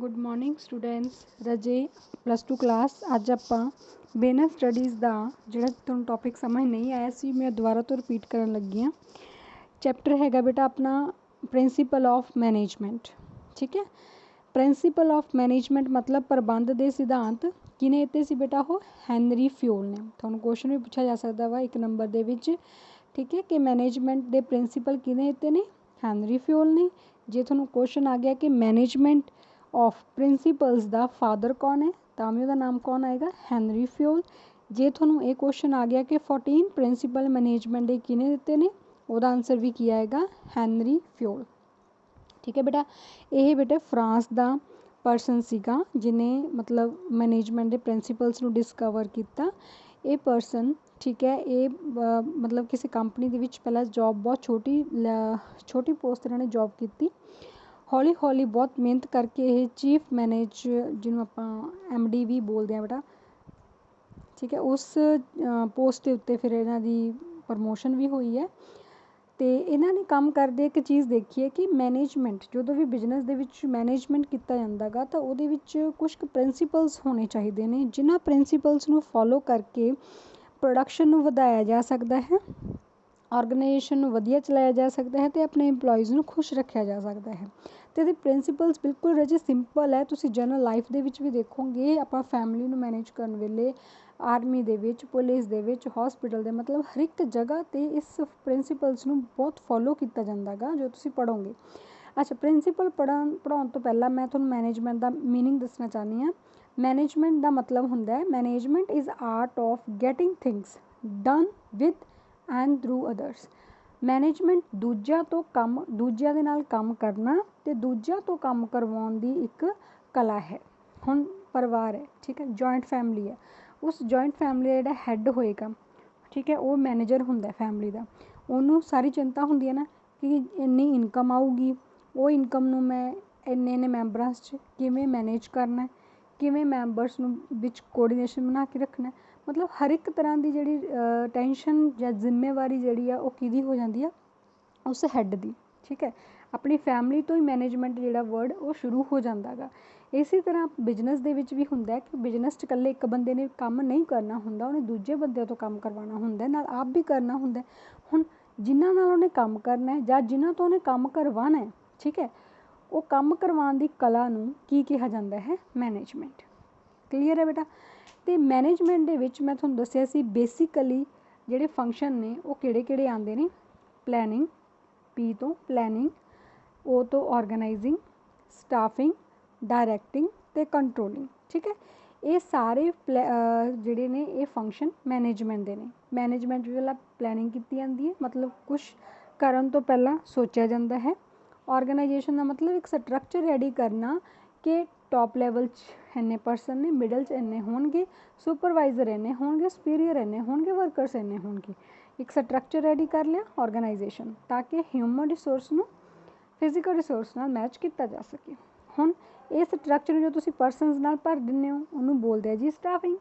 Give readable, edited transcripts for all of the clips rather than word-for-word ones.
Good morning students. रजे +2 class. अज आपां business studies का जिहड़ा तुहानूं टॉपिक समझ नहीं आया सी मैं दोबारा तो रिपीट करन लगी हाँ। चैप्टर हैगा बेटा अपना प्रिंसीपल ऑफ मैनेजमेंट। ठीक है, प्रिंसीपल ऑफ मैनेजमेंट मतलब प्रबंध के सिद्धांत किने दिते सी बेटा? वो हैनरी फ्यूल ने। तुहानूं क्वेश्चन भी पूछा जा सकता वा 1 नंबर दे विच। ठीक है, कि मैनेजमेंट के प्रिंसीपल किने दिते ने? हैनरी फ्यूल ने। जे तुहानूं क्वेश्चन आ गया कि मैनेजमेंट ऑफ प्रिंसीपल्स दा फादर कौन है, तां भी उहदा नाम कौन आएगा? Henry fuel. जे तुहानूं ये क्वेश्चन आ गया कि 14 प्रिंसीपल मैनेजमेंट दे किने दिते ने, उहदा आंसर भी की आएगा? Henry fuel. ठीक है बेटा, ये बेटे फ्रांस का परसन सीगा जिन्हें मतलब मैनेजमेंट के प्रिंसीपल्स नूं डिस्कवर किया। ये परसन ठीक है, ये मतलब किसी कंपनी दे विच पहला जॉब बहुत छोटी पोस्ट इन्होंने जॉब की। हौली हौली बहुत मेहनत करके ये चीफ मैनेज जिन्होंने आप MD भी बोलते हैं बेटा, ठीक है, उस पोस्ट के उत्ते फिर इन्हां दी प्रमोशन भी हुई है। तो इन्होंने काम करते एक चीज़ देखी है कि मैनेजमेंट जो भी बिजनेस दे विच मैनेजमेंट किया जाता गा तो वो कुछ प्रिंसीपल्स होने चाहिए ने, जिन्हां प्रिंसीपल्स नूं फॉलो करके प्रोडक्शन नूं वधाया जा सकता है, ऑर्गेनाइजेशन नूं वधिया चलाया जा सकता है, तो अपने इंपलॉइज़ नूं खुश रखा जा सकता है। तो ये प्रिंसीपल्स बिल्कुल रजे सिंपल है। तुसीं जनरल लाइफ दे विच भी देखोगे आपां फैमिली नूं मैनेज करन वेले आर्मी दे विच, पुलिस दे विच, हॉस्पिटल दे मतलब हर एक जगह ते इस प्रिंसीपल्स नूं बहुत फॉलो किया जाता गा जो तुसीं पढ़ोगे। अच्छा, प्रिंसीपल पढ़ाउण तो पहला मैं तुहानूं मैनेजमेंट का मीनिंग दसना चाहनी हाँ। मैनेजमेंट का मतलब हुंदा है management is art of getting things done with and through others. Management दूजिਆਂ ਤੋਂ ਕੰਮ ਦੂਜਿਆਂ ਦੇ ਨਾਲ ਕੰਮ करना ਤੇ ਦੂਜਿਆਂ ਤੋਂ ਕੰਮ ਕਰਵਾਉਣ ਦੀ ਇੱਕ ਕਲਾ है। ਹੁਣ ਪਰਿਵਾਰ है, ठीक है, जॉइंट फैमिली है, उस जॉइंट फैमिली का जिहड़ा हैड होएगा, ठीक है, वो मैनेजर हुंदा फैमिली का। उन्होंने सारी चिंता हुंदी है ना कि इन्नी इनकम आऊगी, वो इनकम नूं मैं इन्ने मैंबरां च किवें मैनेज करना है, किवें मैंबर्स नूं विच कोआर्डीनेशन बना के रखना है। मतलब हर एक तरह की जिहड़ी टेंशन या जिम्मेवारी जिहड़ी आ वो किहदी हो जाती है? उस हैड दी। ठीक है, अपनी फैमिली तो ही मैनेजमेंट जिहड़ा वर्ड वो शुरू हो जाता गा। इसी तरह बिजनेस दे विच भी हुंदा है कि बिजनेस च कल्ले एक बंदे ने काम नहीं करना हुंदा, उन्हें दूजे बंदे तो काम करवाना हुंदा, नाल आप भी करना हुंदा है। हुण जिन्हां नाल उन्हें काम करना है जां जिन्हां तो उन्हें काम करवाना है, ठीक है, वो काम करवाउण दी कला नूं की कहा जाता है? मैनेजमेंट। क्लीयर है बेटा? तो मैनेजमेंट दे विच मैं तुहानूं दस्सिया सी बेसिकली जिहड़े फंक्शन ने वो किहड़े-किहड़े आंदे ने। प्लैनिंग, P तो प्लैनिंग, O तो ऑर्गेनाइजिंग, स्टाफिंग, डायरैक्टिंग ते कंट्रोलिंग। ठीक है, ये सारे जिहड़े ने ये फंक्शन मैनेजमेंट दे ने। मैनेजमेंट वाला प्लैनिंग की जाती है, मतलब कुछ करन तो पहला सोचा जाता है। ऑर्गेनाइजेशन का मतलब एक स्ट्रक्चर रेडी करना कि टॉप लैवल इन्ने परसन ने, मिडल इन्ने होणगे, सुपरवाइजर इन्ने होणगे, सुपीरियर इन्ने होणगे, वर्करस इन्ने होणगे। एक स्ट्रक्चर रेडी कर लिया ऑर्गेनाइजेशन ताकि ह्यूमन रिसोर्स नूं फिजिकल रिसोर्स नाल मैच किया जा सके। हुण इस स्ट्रक्चर जो तुसीं परसनस नाल भर दिंदे हो उन्होंने बोलते हैं जी स्टाफिंग।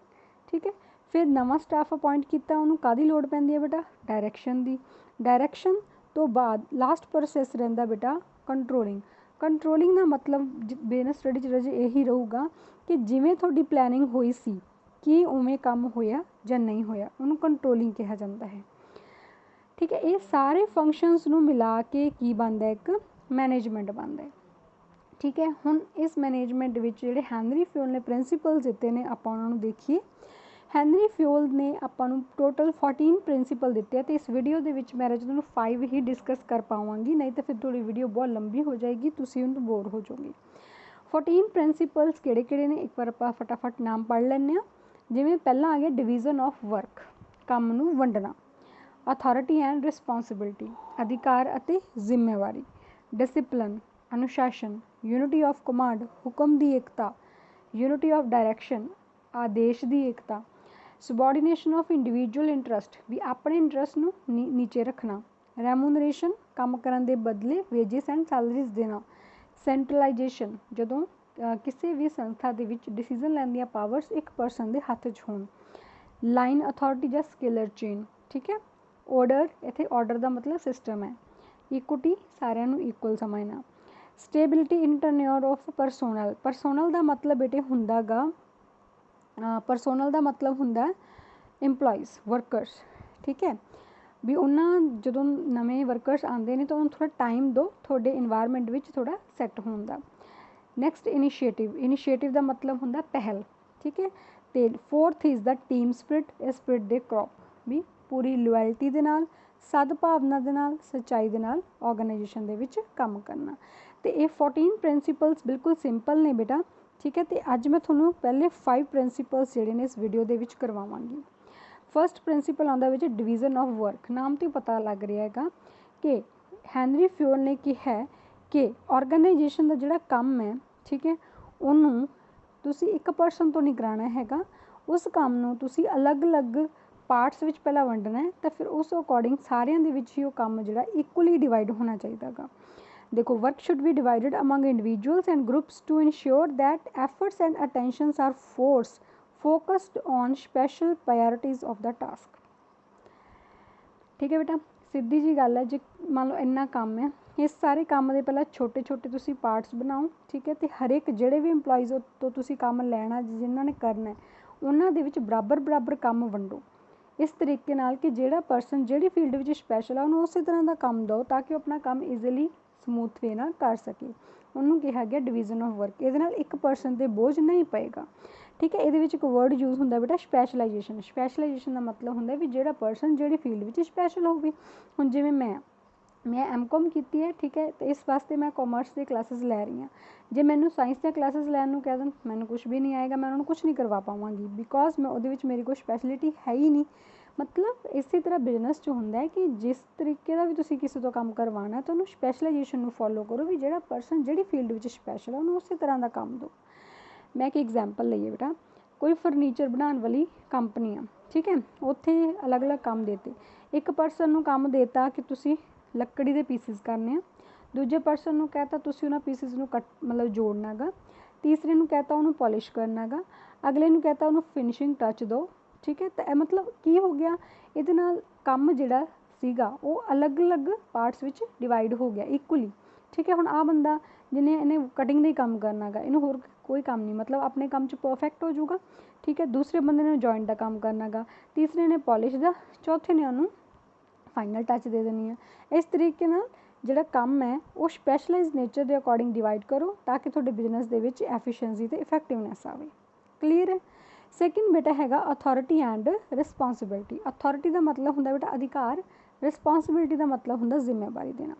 ठीक है, फिर नवा स्टाफ अपॉइंट किया, उन्होंने काहदी लोड़ पैंदी है बेटा? डायरैक्शन दी। डायरैक्शन तो बाद लास्ट प्रोसैस रहिंदा बेटा कंट्रोलिंग। कंट्रोलिंग का मतलब बिजनेस स्टडी रजे यही रहूगा कि जिवें तुहाडी प्लैनिंग हुई सी कि उवें काम होया जां नहीं होया, उन्होंने कंट्रोलिंग कहा जाता है। ठीक है, ये सारे फंक्शनस नूं मिला के की बनता है? एक मैनेजमेंट बनता है। ठीक है, हुण इस मैनेजमेंट विच जिहड़े हैनरी फ्यूल ने प्रिंसीपल्स दिते ने आपां उन्हां नूं देखीए। हैनरी फ्यूल ने आपां नूं टोटल 14 प्रिंसीपल दिते हैं। तो इस वीडियो दे विच मैं तुहानूं 5 ही डिस्कस कर पावांगी, नहीं तो फिर थोड़ी वीडियो बहुत लंबी हो जाएगी, तुसीं उन्हें बोर हो जाओगे। 14 प्रिंसीपल्स किहड़े-किहड़े ने एक बार आपां फटाफट नाम पढ़ लैंदे हां। जिवें पहला आ गया डिवीजन ऑफ वर्क, काम नूं वंडना। अथॉरिटी एंड रिस्पॉन्सिबिलिटी, अधिकार अते जिम्मेवारी। डिसिप्लिन, अनुशासन। यूनिटी ऑफ कमांड, हुक्म दी एकता। यूनिटी ऑफ डायरैक्शन, आदेश दी एकता। सबॉर्डिनेशन ऑफ इंडिविजुअल इंटरस्ट, भी अपने इंटरस्ट नूं नीचे रखना। रेमूनरेशन, काम करन दे बदले वेजिस एंड सैलरीज देना। सेंट्रलाइजेशन, जदों किसी भी संस्था दे विच डिसीजन लैण दी पावर्स एक परसन दे हत्थ च होण। लाइन अथॉरिटी जां स्केलर चेन। ठीक है, ऑर्डर, इत्थे ऑर्डर का मतलब सिस्टम है। इक्विटी, सारिਆਂ ਨੂੰ इक्वल समझना। Stability in tenure of personnel. Personnel का मतलब बेटे हुंदा गा परसोनल का मतलब हुंदा इंपलॉइज़ वर्कर्स, ठीक है भी उन्होंने जो नवे वर्कर्स आते हैं तो उन्होंने थोड़ा टाइम दो थोड़े इन्वायरमेंट में थोड़ा सैट होने का। नैक्सट इनिशिएटिव, इनिशिएटिव का मतलब होंगे पहल, ठीक है। तो fourth is the team spirit, spirit they crop भी पूरी लॉयल्टी दे नाल सद्भावना दे नाल सच्चाई दे नाल ऑर्गेनाइजेशन दे विच काम करना। तो ये 14 प्रिंसीपल्स बिल्कुल सिंपल ने बेटा, ठीक है। तो अज मैं थोनों पहले 5 प्रिंसीपल्स जिहड़े ने इस वीडियो दे विच करवावांगी। फस्ट प्रिंसीपल आंदा विच डिवीजन ऑफ वर्क, नाम तो पता लग रहा है कि हैनरी फ्योल ने कहा है कि ऑर्गेनाइजेशन का जिहड़ा काम है, ठीक है, उन्होंने तुसी एक परसन तो नहीं कराना हैगा, उस काम नूं तुसी अलग अलग पार्ट्स विच पहला वंडना है, तो फिर उस अकॉर्डिंग सारियां दे विच ही वो काम जिहड़ा इक्वली डिवाइड होना चाहिए गा। देखो work should be divided among individuals and groups to ensure that efforts and attentions are focused on special priorities of the task, ठीक है बेटा। सीधी जी गल है, जो मान लो इन्ना काम है, इस सारे काम के पहले छोटे छोटे तुसी पार्ट्स बनाओ, ठीक है। तो हर एक जोड़े भी इंपलॉइज़ तो तुसी काम लेना जिन्हों ने करना है उन्होंने विच बराबर बराबर काम वंडो इस तरीके नाल कि जिहड़ा परसन जिहड़ी फील्ड विच स्पैशल है उन्होंने उस तरह का काम दो ताकि अपना काम ईजीली समूथ वे नाल कर सके। उन्होंने कहा गया डिवीजन ऑफ वर्क, ये एक परसन पर बोझ नहीं पएगा, ठीक है। ये एक वर्ड यूज़ होंगे बेटा स्पैशलाइजेशन। स्पैशलाइजेशन का मतलब होंगे भी जो परसन जिहड़ी फील्ड में स्पैशल हो, हुण जिवें मैं M.Com की है, ठीक है। तो इस वास्ते मैं कॉमर्स की क्लासेस लै रही हाँ, जे मैंने साइंस दी क्लासेस लैन कह दें मैंने कुछ भी नहीं आएगा, मैं उन्होंने कुछ नहीं करवा पावांगी बिकॉज मैं उहदे विच मेरी कोई स्पैशलिटी है ही नहीं। मतलब इसी तरह बिजनेस जो होंदा है कि जिस तरीके का भी तुसीं किसी तो काम करवाना है तो उन्होंने स्पैशलाइजेशन फॉलो करो भी जिहड़ा परसन जिहड़ी फील्ड में स्पैशल है उन्होंने उस तरह का काम दो। मैं एक एग्जाम्पल लईए बेटा, कोई फर्नीचर बनाने वाली कंपनी है, ठीक है, उत्थे अलग अलग काम देते, एक परसन नूं काम देता कि तुसी लकड़ी के पीसिस करने, दूजे परसन नूं कहता तुसी उन्हां पीसिस नूं कट मतलब जोड़ना गा, तीसरे नूं कहता उन्होंने पॉलिश करना गा, अगले नूं कहता उन्होंने फिनिशिंग टच दो, ठीक है। तो मतलब की हो गया, इहदे नाल काम जिहड़ा सीगा वो अलग अलग पार्ट्स विच डिवाइड हो गया इक्वली, ठीक है। हुण आ बंदा जिन्हें इन्हें कटिंग का काम करना गा, इन्हें होर कोई काम नहीं, मतलब अपने काम च परफेक्ट हो जाऊगा, ठीक है। दूसरे बंदे ने जॉइंट का काम करना गा, तीसरे ने पॉलिश का, चौथे ने उन्होंने फाइनल टच दे देनी है। इस तरीके नाल जिहड़ा काम है वो स्पैशलाइज नेचर के अकॉर्डिंग डिवाइड करो ताकि तुहाडे बिजनेस दे विच एफिशिएंसी ते इफैक्टिवनैस आवे। क्लीयर है। सैकेंड बेटा हैगा अथॉरिटी एंड रिस्पोंसिबिलिटी। अथॉरिटी का मतलब हुंदा बेटा अधिकार, रिस्पोंसिबिलिटी का मतलब हुंदा जिम्मेवारी देना।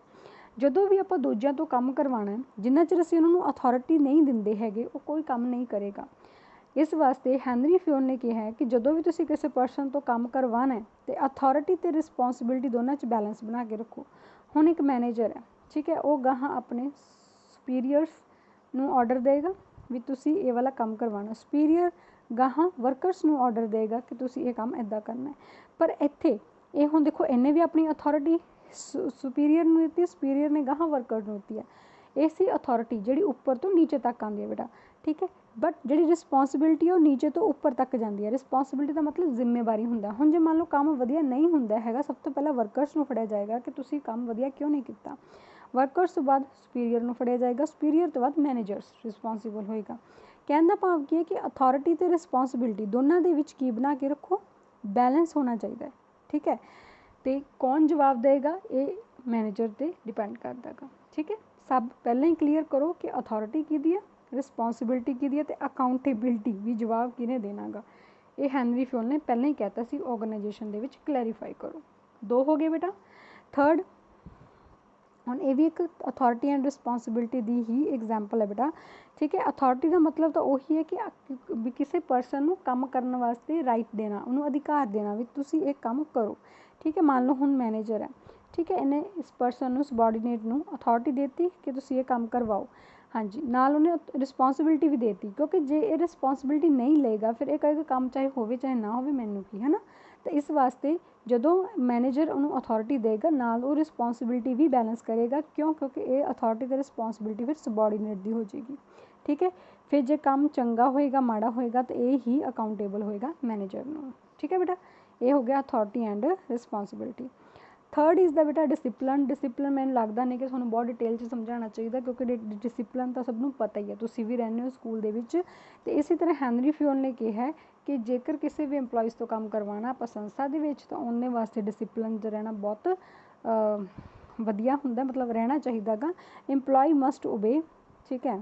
ਜਦੋਂ भी ਆਪਾਂ ਦੂਜਿਆਂ ਤੋਂ ਕੰਮ ਕਰਵਾਉਣਾ ਹੈ ਜਿੰਨਾ ਚਿਰ ਅਸੀਂ ਉਹਨਾਂ ਨੂੰ ਅਥਾਰਟੀ ਨਹੀਂ ਦਿੰਦੇ ਹੈਗੇ ਉਹ ਕੋਈ ਕੰਮ ਨਹੀਂ ਕਰੇਗਾ। ਇਸ ਵਾਸਤੇ ਹੈਨਰੀ ਫਿਓਨ ਨੇ ਕਿਹਾ ਹੈ ਕਿ ਜਦੋਂ ਵੀ ਤੁਸੀਂ ਕਿਸੇ ਪਰਸਨ ਤੋਂ ਕੰਮ ਕਰਵਾਉਣਾ ਹੈ ਤੇ ਅਥਾਰਟੀ ਤੇ ਰਿਸਪੌਂਸਿਬਿਲਿਟੀ ਦੋਨਾਂ 'ਚ ਬੈਲੈਂਸ ਬਣਾ ਕੇ ਰੱਖੋ। ਹੁਣ ਇੱਕ ਮੈਨੇਜਰ ਹੈ, ਠੀਕ ਹੈ, ਉਹ ਗਾਹਾਂ ਆਪਣੇ ਸੁਪੀਰੀਅਰਸ ਨੂੰ ਆਰਡਰ ਦੇਗਾ ਵੀ ਤੁਸੀਂ ਇਹ ਵਾਲਾ ਕੰਮ ਕਰਵਾਉਣਾ, ਸੁਪੀਰੀਅਰ ਗਾਹਾਂ ਵਰਕਰਸ ਨੂੰ ਆਰਡਰ ਦੇਗਾ ਕਿ ਤੁਸੀਂ ਇਹ ਕੰਮ ਇੱਦਾਂ ਕਰਨਾ ਹੈ। ਪਰ ਇੱਥੇ ਇਹ ਹੁਣ ਦੇਖੋ ਇਹਨੇ ਵੀ ਆਪਣੀ ਅਥਾਰਟੀ सुपीरियर ने दी, सुपीरियर ने गाह वर्कर ने दी है, ऐसी अथॉरिटी जी उपर तो नीचे तक आती है बेटा, ठीक है। बट जी रिस्पोंसिबिलिटी है वो नीचे तो उपर तक जाती है। रिस्पोंसिबिलिटी का मतलब जिम्मेवारी होंगे। हुण जे मान लो काम वधिया नहीं होंदा हैगा, सब तो पहला वर्करस नूं फड़िया जाएगा कि तुसीं काम वधिया क्यों नहीं किया, वर्करस तो बाद सुपीरियर नूं फड़िया जाएगा, सुपीरियर तो बाद मैनेजर्स रिस्पोंसिबल होएगा। कहने का भाव की है कि अथॉरिटी तो रिस्पोंसिबिलिटी दोनों के विच की बना के रखो, बैलेंस होना चाहिए, ठीक है। तो कौन जवाब देगा ये मैनेजर पर डिपेंड करता है, ठीक है। सब पहले ही क्लीयर करो कि अथॉरिटी की दी है, रिस्पोंसिबिलिटी की दी है, तो अकाउंटेबिलिटी भी जवाब किने देना गा, ये हैनरी फ्योल ने पहले ही कहता सी ऑर्गेनाइजेशन दे विच क्लैरीफाई करो। 2 हो गए बेटा। थर्ड हुण ये भी एक authority and responsibility the he example है बेटा, ठीक है। अथॉरिटी का मतलब तो वही है कि भी किसी परसन नूं काम करने वास्ते राइट देना, उन्होंने अधिकार देना भी तुसीं ये काम करो, ठीक है। मान लो हुण मैनेजर है, ठीक है, इन्हें इस परसन नूं सबॉर्डीनेट नूं अथॉरिटी देती कि तुसीं ये काम करवाओ, हाँ जी, नाल उन्हें रिस्पोंसिबिलिटी भी देती क्योंकि जे ये रिस्पोंसिबिलिटी नहीं लेगा फिर एक काम चाहे होवे चाहे ना होवे मैनूं की है ना। तो इस वास्ते जदों मैनेजर उन्होंने अथॉरिटी देगा नाल वो रिस्पोंसिबिलिटी भी बैलेंस करेगा, क्यों, क्योंकि ये अथॉरिटी की रिस्पोंसिबिलिटी फिर सबॉर्डीनेट दी हो जाएगी, ठीक है। फिर जो काम चंगा होएगा माड़ा होएगा तो ये ही अकाउंटेबल होएगा मैनेजर नूं, ठीक है बेटा। ये हो गया authority and responsibility. Third is the बेटा डिसिपलिन। डिसिपलिन मैंने लगता नहीं कि तुहानूं बहुत डिटेल च समझाना चाहिए, क्योंकि डिसिपलिन तो सबनों पता ही है, तुसीं भी रहंदे हो स्कूल दे विच। ते इसी तरह हैनरी फ्योल ने कहा है कि जेकर किसी भी इंपलॉइज़ तो काम करवाना आपां संस्था दे विच, तो उन्हें वास्ते डिसिपलिन च रहना बहुत वधिया हुंदा, मतलब रहना चाहिदा गा। इंपलॉय मस्ट ओबे, ठीक है,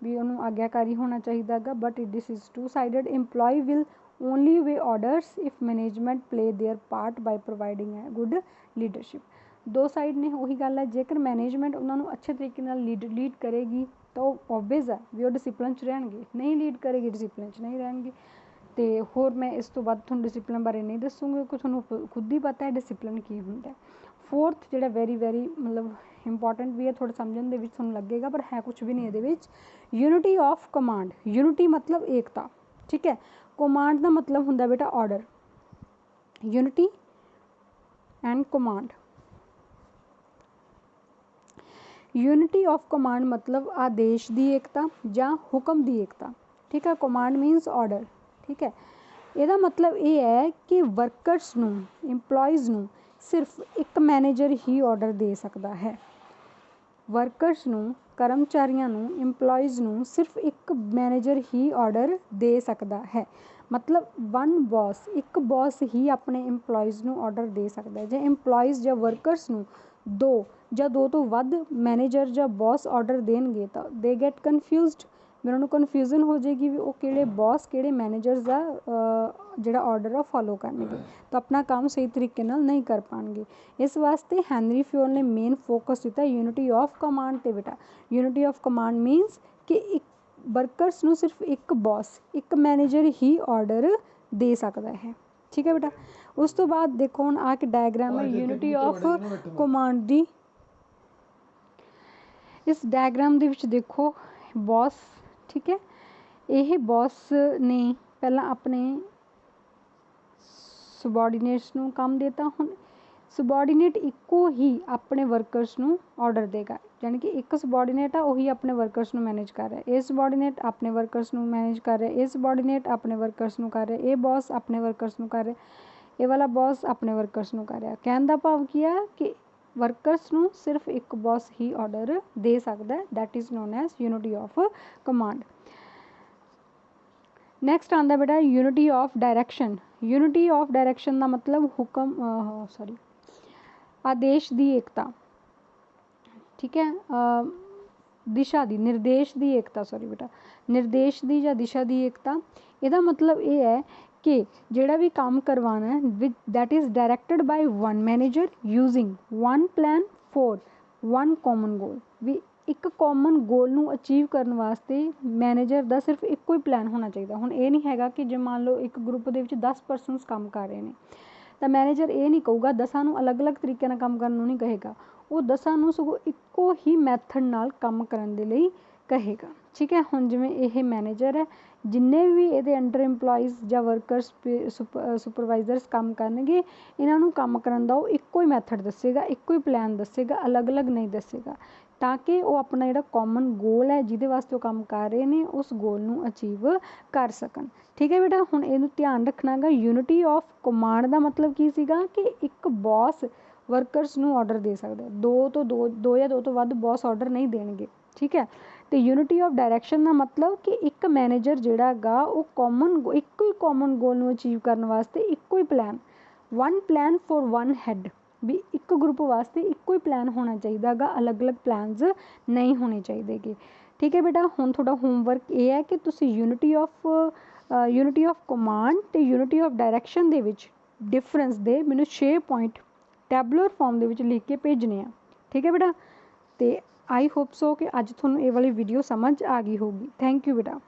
भी उन्होंने आग्ञाकारी होना चाहिए गा। But this is two sided. Employee will only obey orders if management play their part by providing a good leadership. दो साइड ने, उही गल है, जेकर मैनेजमेंट उन्होंने अच्छे तरीके नाल लीड करेगी तो ऑबवियस है भी वो डिसिपलिन च रहणगे, नहीं लीड करेगी डिसिपलिन च नहीं रहणगे। तो होर मैं इस तो बाद तुहानूं डिसिपलिन बारे नहीं दसूँगी, क्योंकि तुहानूं खुद ही पता है डिसिपलिन की हुंदा है। फोर्थ जिहड़ा वेरी वेरी मतलब इंपॉर्टेंट भी है, थोड़ा समझण दे विच तुहानूं लगेगा, पर है कुछ भी नहीं इहदे विच। Unity of command. यूनिटी मतलब एकता, ठीक है। कमांड का मतलब हुंदा बेटा order. Unity and command. Unity of command मतलब आदेश की एकता या हुक्म की एकता, ठीक है। कमांड मीनस ऑर्डर, ठीक है। ਇਹਦਾ मतलब ये है कि वर्कर्स नूं, इंपलॉइज़ नूं सिर्फ एक मैनेजर ही ऑर्डर दे सकता है। वर्कर्स नूं, कर्मचारियों नूं, इंपलॉइज़ नूं सिर्फ एक मैनेजर ही ऑर्डर दे सकता है। मतलब वन बॉस, एक बॉस ही अपने इंपलॉइज़ नूं ऑर्डर दे सकता है। जे इंपलॉइज़ या वर्कर्स नूं दो या दो तो वध मैनेजर या बॉस ऑर्डर देणगे तो दे गैट कन्फ्यूज्ड, मेरे को कन्फ्यूजन हो जाएगी भी वो किहड़े बॉस किहड़े मैनेजर्स का जिहड़ा ऑर्डर है फॉलो करनगे, तो अपना काम सही तरीके नाल नहीं कर पाएंगे। इस वास्ते हैनरी फ्योल ने मेन फोकस दिता यूनिटी ऑफ कमांड ते बेटा। यूनिटी ऑफ कमांड मीनस कि एक वर्कर्स नूं सिर्फ एक बॉस, एक मैनेजर ही ऑर्डर दे सकता है, ठीक है बेटा। उस तो बाद देखो हुण आ के डायग्राम है यूनिटी ऑफ कमांड दी। इस डायग्राम दे विच देखो बॉस, ठीक है, यह बॉस ने पहला अपने सबॉर्डीनेट्स नूं काम देता, हुण सबॉर्डीनेट इक्को ही अपने वर्कर्स नूं ऑर्डर देगा, यानी कि एक सबॉर्डीनेट है वही अपने वर्कर्स नूं मैनेज कर रहा है। ये सबॉर्डीनेट अपने वर्कर्स नूं मैनेज कर रहा है, ये सबॉर्डीनेट अपने वर्कर्स नूं कर रहा है, ये बॉस अपने वर्कर्स नूं कर रहा है, ये वाला बॉस अपने वर्कर्स नूं कर रहा है। कहण दा भाव की है कि वर्कर्स नूं सिर्फ एक बॉस ही ऑर्डर दे सकता है, that is known as unity of command. Next आंदा बेटा unity of direction. Unity of direction का मतलब हुक्म सॉरी आदेश की एकता, ठीक है, दिशा दी, निर्देश की एकता, सॉरी बेटा, निर्देश की या दिशा की एकता। इसका मतलब ये है कि जिहड़ा भी काम करवाना है with that is directed by one manager using one plan for one common goal. भी एक कॉमन गोल नूं अचीव करने वास्ते मैनेजर का सिर्फ एक ही प्लान होना चाहिए। हुण ये नहीं हैगा कि जे मान लो एक ग्रुप दे विच 10 परसनस काम कर रहे हैं तो मैनेजर ये नहीं कहूगा 10 नूं अलग अलग तरीके नाल काम करन नूं नहीं कहेगा, वो 10 नूं सगों इक्को ही मैथड नाल काम करन दे लई कहेगा, ठीक है। हुण जिवें यह मैनेजर है, जिन्ने भी ये अंडर इंपलॉइज़ या वर्कर्स सुपरवाइजर्स काम करनगे, इन्हां नूं काम करन दा इक्को ही मैथड दसेगा, इक्को ही प्लान दसेगा, अलग अलग नहीं दसेगा, ताकि वो अपना जिहड़ा कॉमन गोल है जिहदे वास्ते वो काम कर रहे हैं उस गोल नूं अचीव कर सकन, ठीक है बेटा। हुण इहनूं ध्यान रखना गा। यूनिटी ऑफ कमांड का मतलब की सीगा कि एक बॉस वर्कर्स नूं ऑर्डर दे सकदा है, दो या दो तो वध बॉस ऑर्डर नहीं देणगे, ठीक है। तो यूनिटी ऑफ डायरैक्शन का मतलब कि एक मैनेजर जिहड़ा गा वो कॉमन एक ही कॉमन गोल नूं अचीव करने वास्ते इक्को ही plan, one plan for one head, भी एक ग्रुप वास्ते इक्को ही प्लान होना चाहिए गा, अलग अलग प्लान्स नहीं होने चाहिए गे, ठीक है बेटा। हुण तुहाडा होमवर्क ये है कि तुसीं यूनिटी ऑफ कमांड ते यूनिटी ऑफ डायरैक्शन दे विच डिफरेंस दे मैनूं 6 पॉइंट टैबलर फॉर्म दे विच लिख के भेजने आ, ठीक है बेटा। तो आई होप सो कि अज तुहानूं ये वाली वीडियो समझ आ गई होगी। थैंक यू बेटा।